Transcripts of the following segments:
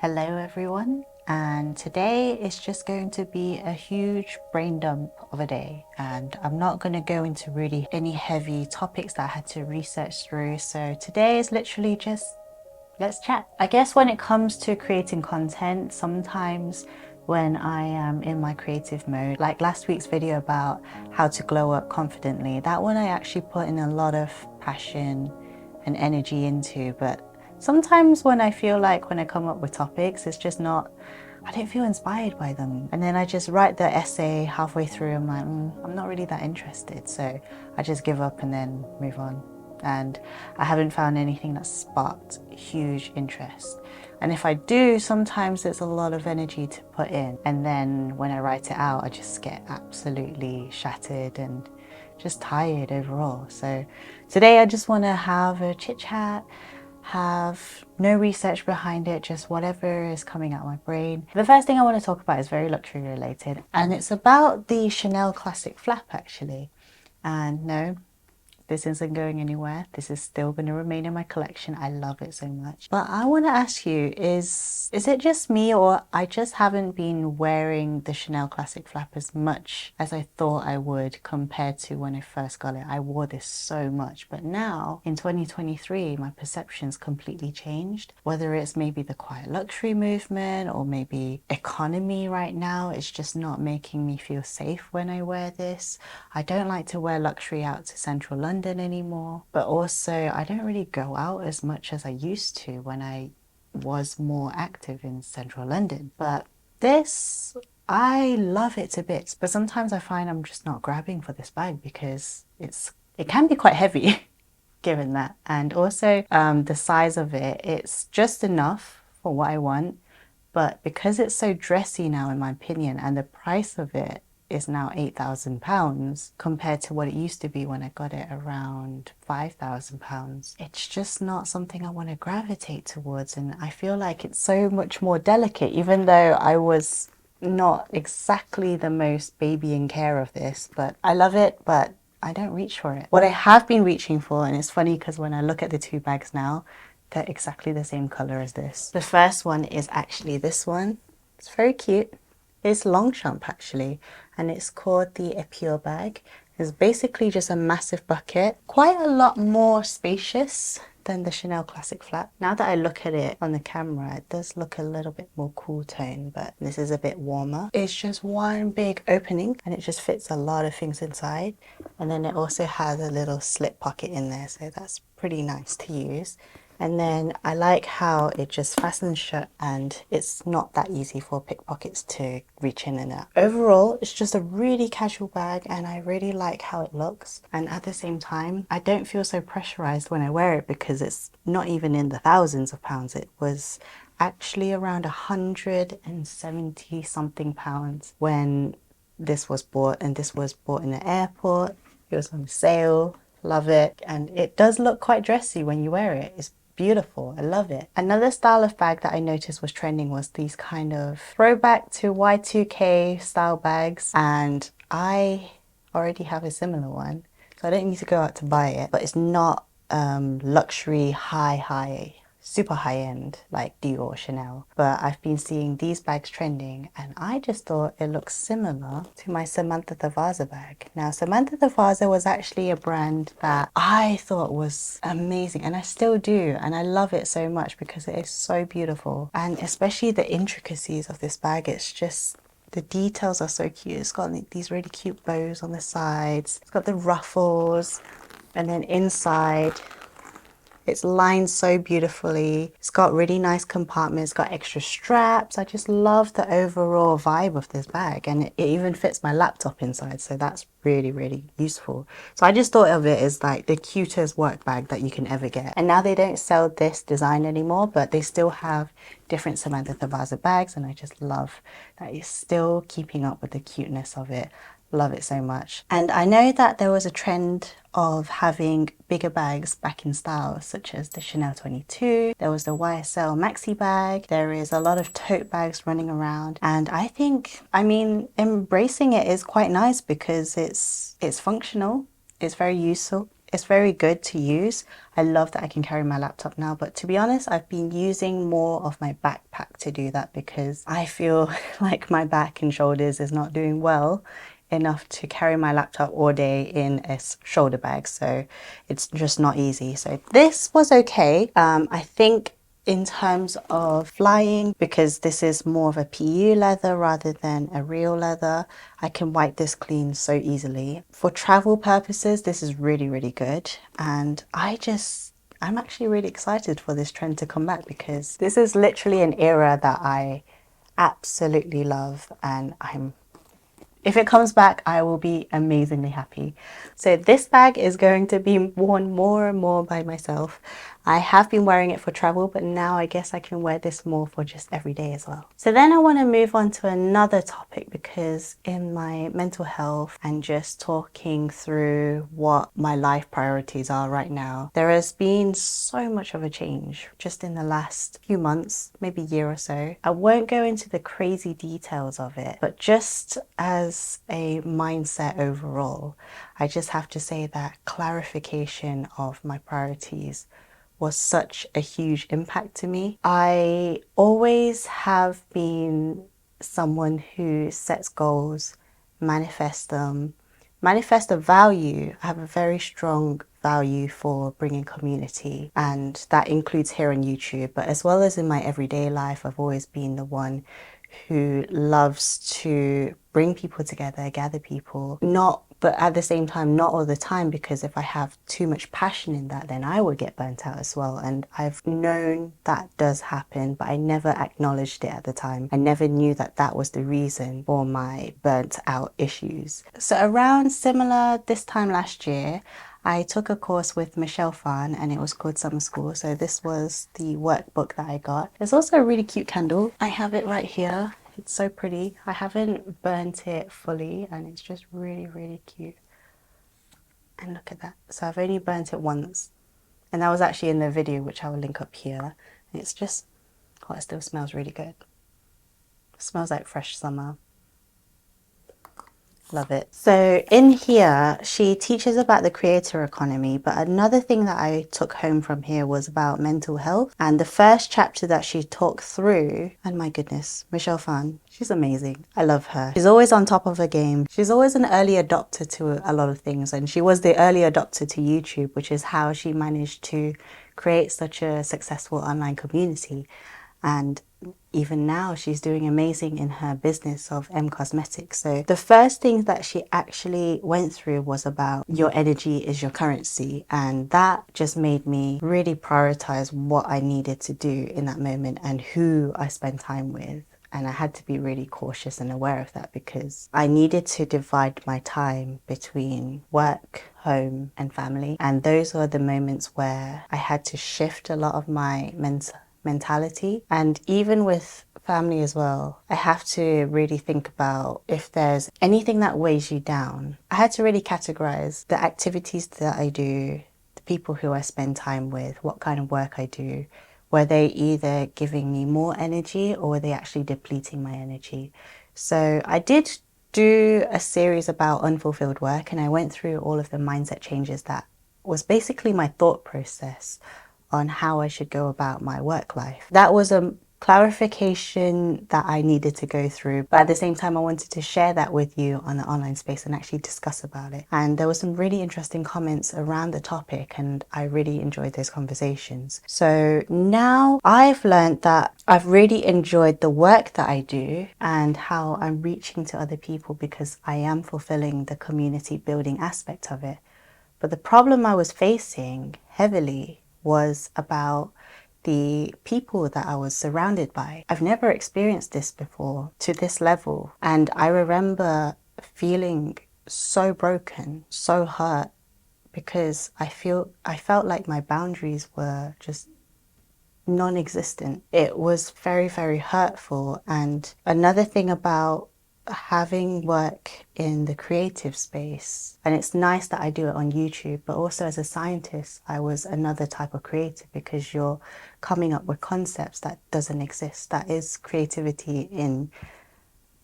Hello everyone, and today is just going to be a huge brain dump of a day, and I'm not going to go into really any heavy topics that I had to research through. So today is literally just let's chat. I guess when it comes to creating content, sometimes when I am in my creative mode, like last week's video about how to glow up confidently, that one I actually put in a lot of passion and energy into, but sometimes when I feel like when I come up with topics, it's just not, I don't feel inspired by them. And then I just write the essay halfway through, I'm like, I'm not really that interested. So I just give up and then move on. And I haven't found anything that sparked huge interest. And if I do, sometimes it's a lot of energy to put in. And then when I write it out, I just get absolutely shattered and just tired overall. So today I just want to have a chit chat, have no research behind it, just whatever is coming out of my brain. The first thing I want to talk about is very luxury related, and it's about the Chanel Classic Flap actually. And no, this isn't going anywhere. This is still going to remain in my collection. I love it so much. But I want to ask you, is it just me, or I just haven't been wearing the Chanel Classic Flap as much as I thought I would compared to when I first got it? I wore this so much, but now in 2023, my perception's completely changed. Whether it's maybe the quiet luxury movement or maybe economy right now, it's just not making me feel safe when I wear this. I don't like to wear luxury out to central London anymore, but also I don't really go out as much as I used to when I was more active in central London. But this, I love it to bits, but sometimes I find I'm just not grabbing for this bag because it can be quite heavy given that, and also the size of it, it's just enough for what I want, but because it's so dressy now in my opinion, and the price of it is now £8,000 compared to what it used to be when I got it around £5,000. It's just not something I want to gravitate towards, and I feel like it's so much more delicate, even though I was not exactly the most babying care of this, but I love it, but I don't reach for it. What I have been reaching for, and it's funny because when I look at the two bags now, they're exactly the same color as this. The first one is actually this one. It's very cute. It's Longchamp actually, and it's called the Epure bag. It's basically just a massive bucket, quite a lot more spacious than the Chanel Classic Flap. Now that I look at it on the camera, it does look a little bit more cool tone, but this is a bit warmer. It's just one big opening and it just fits a lot of things inside. And then it also has a little slip pocket in there, so that's pretty nice to use. And then I like how it just fastens shut and it's not that easy for pickpockets to reach in and out. Overall, it's just a really casual bag and I really like how it looks. And at the same time, I don't feel so pressurized when I wear it because it's not even in the thousands of pounds. It was actually around 170 something pounds when this was bought, and this was bought in the airport. It was on sale. Love it. And it does look quite dressy when you wear it. It's beautiful. I love it. Another style of bag that I noticed was trending was these kind of throwback to Y2K style bags, and I already have a similar one, so I don't need to go out to buy it. But it's not luxury super high-end like Dior or Chanel, but I've been seeing these bags trending and I just thought it looks similar to my Samantha the Vaza bag. Now Samantha the Vaza was actually a brand that I thought was amazing, and I still do, and I love it so much because it is so beautiful, and especially the intricacies of this bag. It's just, the details are so cute. It's got these really cute bows on the sides, it's got the ruffles, and then inside it's lined so beautifully. It's got really nice compartments, got extra straps. I just love the overall vibe of this bag, and it even fits my laptop inside, so that's really, really useful. So I just thought of it as like the cutest work bag that you can ever get. And now they don't sell this design anymore, but they still have different Samantha the Vaza bags, and I just love that it's still keeping up with the cuteness of it. Love it so much. And I know that there was a trend of having bigger bags back in style, such as the Chanel 22. There was the YSL maxi bag. There is a lot of tote bags running around, and I think, I mean, embracing it is quite nice because it's functional, it's very useful, It's very good to use. I love that I can carry my laptop now, but to be honest, I've been using more of my backpack to do that because I feel like my back and shoulders is not doing well enough to carry my laptop all day in a shoulder bag, so it's just not easy. So this was okay. I think in terms of flying, because this is more of a PU leather rather than a real leather, I can wipe this clean so easily. For travel purposes, this is really, really good. And I'm actually really excited for this trend to come back because this is literally an era that I absolutely love, and if it comes back, I will be amazingly happy. So this bag is going to be worn more and more by myself. I have been wearing it for travel, but now I guess I can wear this more for just every day as well. So then I want to move on to another topic, because in my mental health and just talking through what my life priorities are right now, there has been so much of a change just in the last few months, maybe year or so. I won't go into the crazy details of it, but just as a mindset overall, I just have to say that clarification of my priorities was such a huge impact to me. I always have been someone who sets goals, manifests them, manifest a value. I have a very strong value for bringing community, and that includes here on YouTube, but as well as in my everyday life, I've always been the one who loves to bring people together, gather people, but at the same time, not all the time, because if I have too much passion in that, then I will get burnt out as well. And I've known that does happen, but I never acknowledged it at the time. I never knew that that was the reason for my burnt out issues. So around similar this time last year, I took a course with Michelle Fan, and it was called Summer School. So this was the workbook that I got. There's also a really cute candle. I have it right here. It's so pretty. I haven't burnt it fully, and it's just really, really cute. And look at that. So I've only burnt it once, and that was actually in the video, which I will link up here. And it's just, oh, it still smells really good. It smells like fresh summer. Love it. So in here, she teaches about the creator economy, but another thing that I took home from here was about mental health. And the first chapter that she talked through, and my goodness, Michelle Fan, she's amazing. I love her. She's always on top of her game. She's always an early adopter to a lot of things, and she was the early adopter to YouTube, which is how she managed to create such a successful online community. And even now she's doing amazing in her business of M Cosmetics. So the first thing that she actually went through was about your energy is your currency, and that just made me really prioritize what I needed to do in that moment and who I spend time with. And I had to be really cautious and aware of that, because I needed to divide my time between work, home and family. And those were the moments where I had to shift a lot of my mentality. And even with family as well, I have to really think about if there's anything that weighs you down. I had to really categorize the activities that I do, the people who I spend time with, what kind of work I do. Were they either giving me more energy, or were they actually depleting my energy? So I did do a series about unfulfilled work, and I went through all of the mindset changes that was basically my thought process on how I should go about my work life. That was a clarification that I needed to go through, but at the same time I wanted to share that with you on the online space and actually discuss about it. And there were some really interesting comments around the topic, and I really enjoyed those conversations. So now I've learned that I've really enjoyed the work that I do and how I'm reaching to other people, because I am fulfilling the community building aspect of it. But the problem I was facing heavily was about the people that I was surrounded by. I've never experienced this before to this level. And I remember feeling so broken, so hurt, because I felt like my boundaries were just non-existent. It was very, very hurtful. And another thing about having work in the creative space, and it's nice that I do it on YouTube, but also as a scientist, I was another type of creative, because you're coming up with concepts that doesn't exist. That is creativity in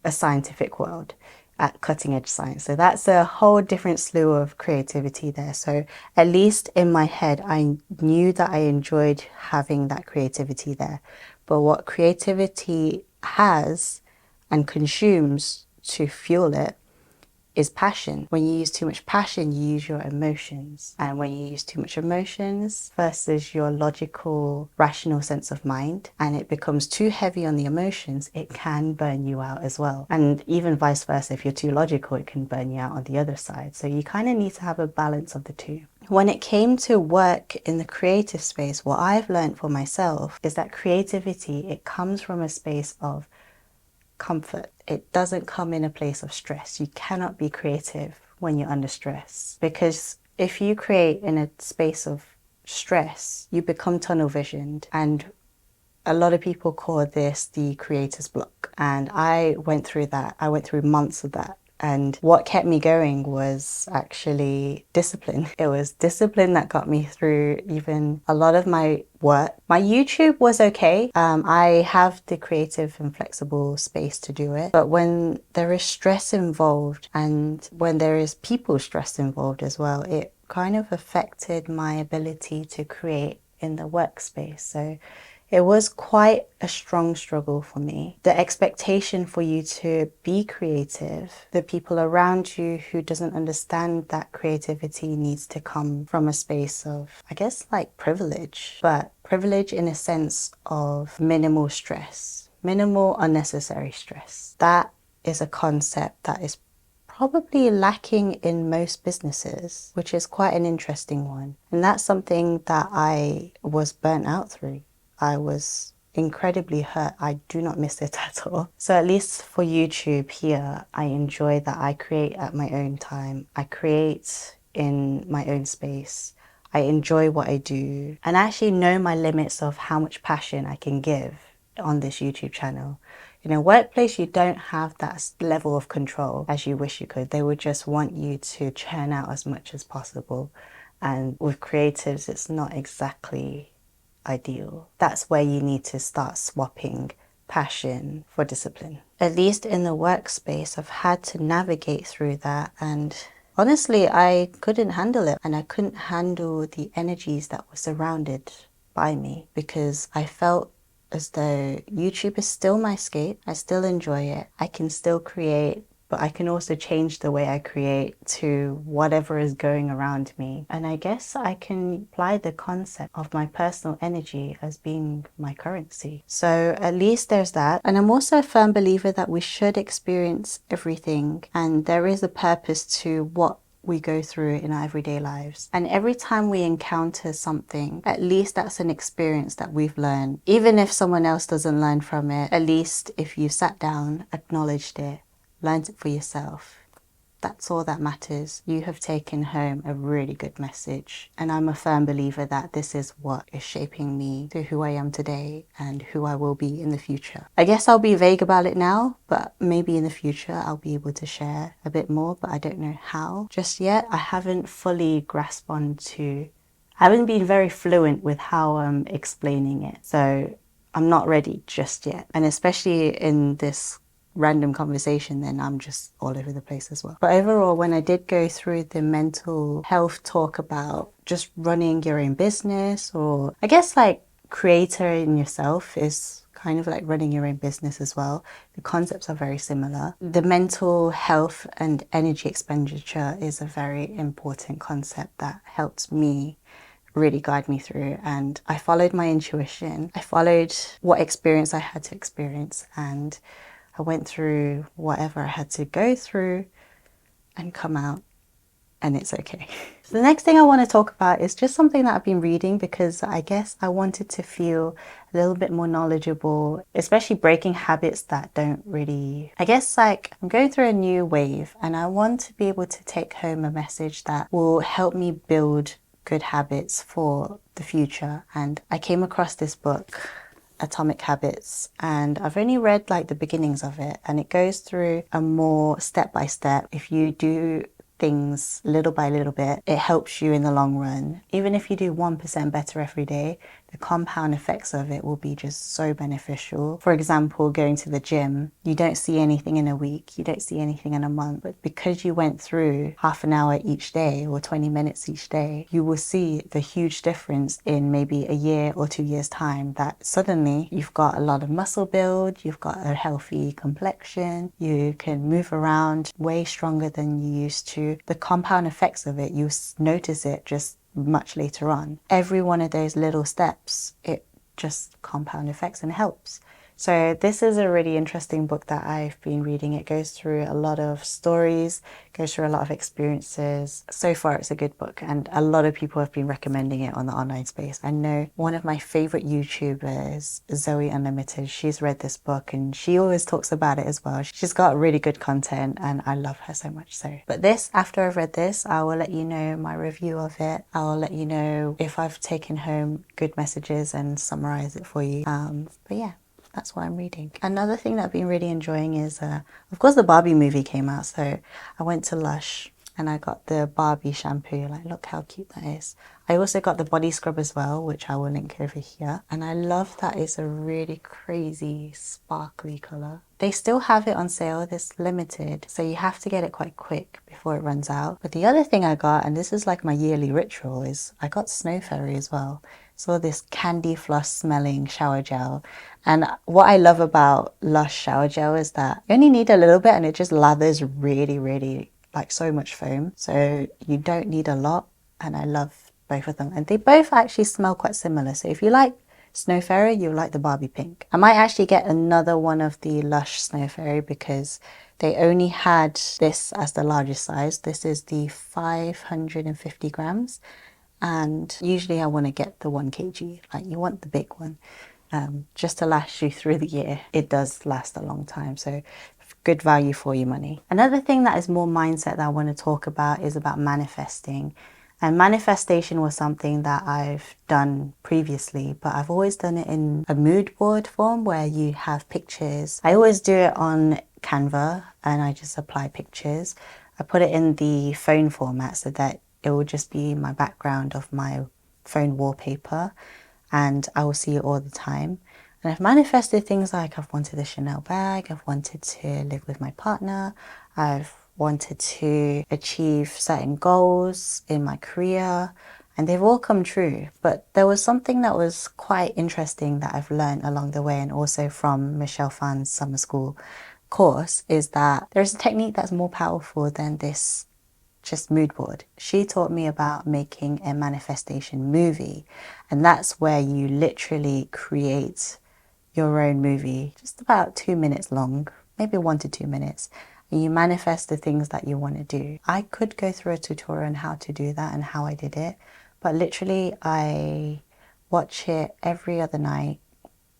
a scientific world. at cutting edge science. So that's a whole different slew of creativity there. So at least in my head, I knew that I enjoyed having that creativity there. But what creativity has and consumes to fuel it is passion. When you use too much passion, you use your emotions. And when you use too much emotions versus your logical, rational sense of mind, and it becomes too heavy on the emotions, it can burn you out as well. And even vice versa, if you're too logical, it can burn you out on the other side. So you kind of need to have a balance of the two. When it came to work in the creative space, what I've learned for myself is that creativity, it comes from a space of comfort. It doesn't come in a place of stress. You cannot be creative when you're under stress, because if you create in a space of stress, you become tunnel visioned, and a lot of people call this the creator's block. And I went through that. I went through months of that. And what kept me going was actually discipline. It was discipline that got me through even a lot of my work. My YouTube was okay. I have the creative and flexible space to do it. But when there is stress involved and when there is people stress involved as well, it kind of affected my ability to create in the workspace. So it was quite a strong struggle for me. The expectation for you to be creative, the people around you who doesn't understand that creativity needs to come from a space of, I guess, like privilege, but privilege in a sense of minimal stress, minimal unnecessary stress. That is a concept that is probably lacking in most businesses, which is quite an interesting one. And that's something that I was burnt out through. I was incredibly hurt. I do not miss it at all. So at least for YouTube here, I enjoy that I create at my own time. I create in my own space. I enjoy what I do, and I actually know my limits of how much passion I can give on this YouTube channel. In a workplace, you don't have that level of control as you wish you could. They would just want you to churn out as much as possible. And with creatives, it's not exactly ideal. That's where you need to start swapping passion for discipline. At least in the workspace, I've had to navigate through that, and honestly, I couldn't handle it, and I couldn't handle the energies that were surrounded by me, because I felt as though YouTube is still my escape. I still enjoy it. I can still create, but I can also change the way I create to whatever is going around me. And I guess I can apply the concept of my personal energy as being my currency. So at least there's that. And I'm also a firm believer that we should experience everything, and there is a purpose to what we go through in our everyday lives. And every time we encounter something, at least that's an experience that we've learned. Even if someone else doesn't learn from it, at least if you sat down, acknowledged it, learned it for yourself, that's all that matters. You have taken home a really good message. And I'm a firm believer that this is what is shaping me to who I am today and who I will be in the future. I guess I'll be vague about it now, but maybe in the future I'll be able to share a bit more, but I don't know how just yet. I haven't fully grasped onto, I haven't been very fluent with how I'm explaining it. So I'm not ready just yet. And especially in this random conversation, then I'm just all over the place as well. But overall, when I did go through the mental health talk about just running your own business, or I guess like creator in yourself is kind of like running your own business as well. The concepts are very similar. The mental health and energy expenditure is a very important concept that helped me really guide me through, and I followed my intuition. I followed what experience I had to experience, and I went through whatever I had to go through and come out, and it's okay. So the next thing I want to talk about is just something that I've been reading, because I guess I wanted to feel a little bit more knowledgeable, especially breaking habits that don't really, I guess like I'm going through a new wave, and I want to be able to take home a message that will help me build good habits for the future. And I came across this book, Atomic Habits, and I've only read like the beginnings of it, and it goes through a more step by step. If you do things little by little bit, it helps you in the long run. Even if you do 1% better every day, the compound effects of it will be just so beneficial. For example, going to the gym, you don't see anything in a week, you don't see anything in a month, but because you went through half an hour each day or 20 minutes each day, you will see the huge difference in maybe a year or 2 years time, that suddenly you've got a lot of muscle build, you've got a healthy complexion, you can move around way stronger than you used to. The compound effects of it, you notice it just much later on. Every one of those little steps, it just compound effects and helps. So this is a really interesting book that I've been reading. It goes through a lot of stories, goes through a lot of experiences. So far it's a good book, and a lot of people have been recommending it on the online space. I know one of my favorite YouTubers, Zoe Unlimited, she's read this book and she always talks about it as well. She's got really good content and I love her so much. So, but this, after I've read this, I will let you know my review of it. I will let you know if I've taken home good messages and summarize it for you. But yeah, that's what I'm reading. Another thing that I've been really enjoying is, of course, the Barbie movie came out. So I went to Lush and I got the Barbie shampoo. Like, look how cute that is. I also got the body scrub as well, which I will link over here. And I love that it's a really crazy sparkly color. They still have it on sale. It's limited, so you have to get it quite quick before it runs out. But the other thing I got, and this is like my yearly ritual, is I got Snow Fairy as well. So this candy floss smelling shower gel. And what I love about Lush shower gel is that you only need a little bit and it just lathers really, really, like so much foam. So you don't need a lot, and I love both of them. And they both actually smell quite similar. So if you like Snow Fairy, you'll like the Barbie pink. I might actually get another one of the Lush Snow Fairy because they only had this as the largest size. This is the 550 grams. And usually I want to get the 1 kg, like you want the big one, just to last you through the year. It does last a long time, so good value for your money. Another thing that is more mindset that I want to talk about is about manifesting. And manifestation was something that I've done previously, but I've always done it in a mood board form where you have pictures. I always do it on Canva and I just apply pictures. I put it in the phone format so that it will just be my background of my phone wallpaper and I will see it all the time. And I've manifested things like I've wanted a Chanel bag, I've wanted to live with my partner, I've wanted to achieve certain goals in my career, and they've all come true. But there was something that was quite interesting that I've learned along the way, and also from Michelle Phan's summer school course, is that there's a technique that's more powerful than this just mood board. She taught me about making a manifestation movie, and that's where you literally create your own movie, just about 2 minutes long, maybe 1 to 2 minutes, and you manifest the things that you want to do. I could go through a tutorial on how to do that and how I did it, but literally I watch it every other night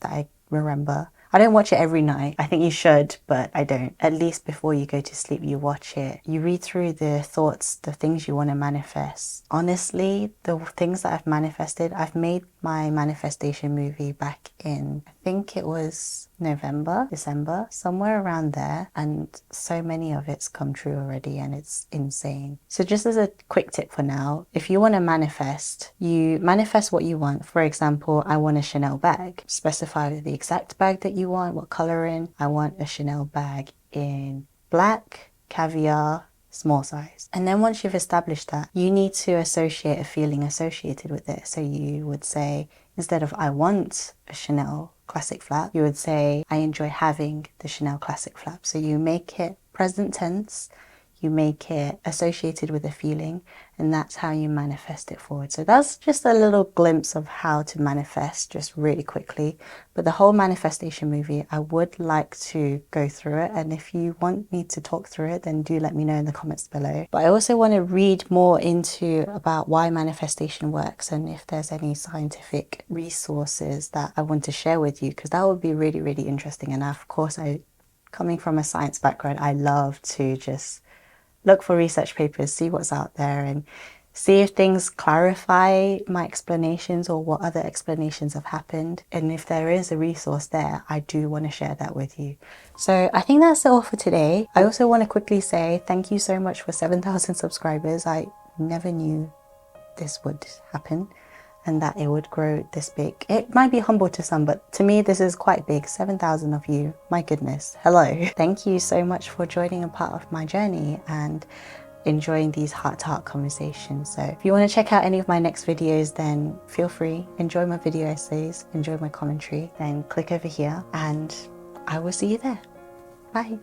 that I remember. I don't watch it every night. I think you should, but I don't. At least before you go to sleep, you watch it. You read through the thoughts, the things you want to manifest. Honestly, the things that I've manifested, I've made my manifestation movie back in, I think it was November, December, somewhere around there. And so many of it's come true already and it's insane. So just as a quick tip for now, if you want to manifest, you manifest what you want. For example, I want a Chanel bag. Specify the exact bag that you want, what color in. I want a Chanel bag in black, caviar, small size. And then once you've established that, you need to associate a feeling associated with it. So you would say, instead of I want a Chanel classic flap, you would say I enjoy having the Chanel classic flap. So you make it present tense, you make it associated with a feeling, and that's how you manifest it forward. So that's just a little glimpse of how to manifest, just really quickly. But the whole manifestation movie, I would like to go through it, and if you want me to talk through it, then do let me know in the comments below. But I also want to read more into about why manifestation works and if there's any scientific resources that I want to share with you, because that would be really, really interesting. And of course, coming from a science background, I love to just look for research papers, see what's out there, and see if things clarify my explanations or what other explanations have happened. And if there is a resource there, I do want to share that with you. So I think that's all for today. I also want to quickly say thank you so much for 7,000 subscribers. I never knew this would happen. and that it would grow this big. It might be humble to some, but to me this is quite big. 7,000 of you, my goodness, hello. Thank you so much for joining a part of my journey and enjoying these heart-to-heart conversations. So if you want to check out any of my next videos, then feel free. Enjoy my video essays, enjoy my commentary, then click over here and I will see you there. Bye.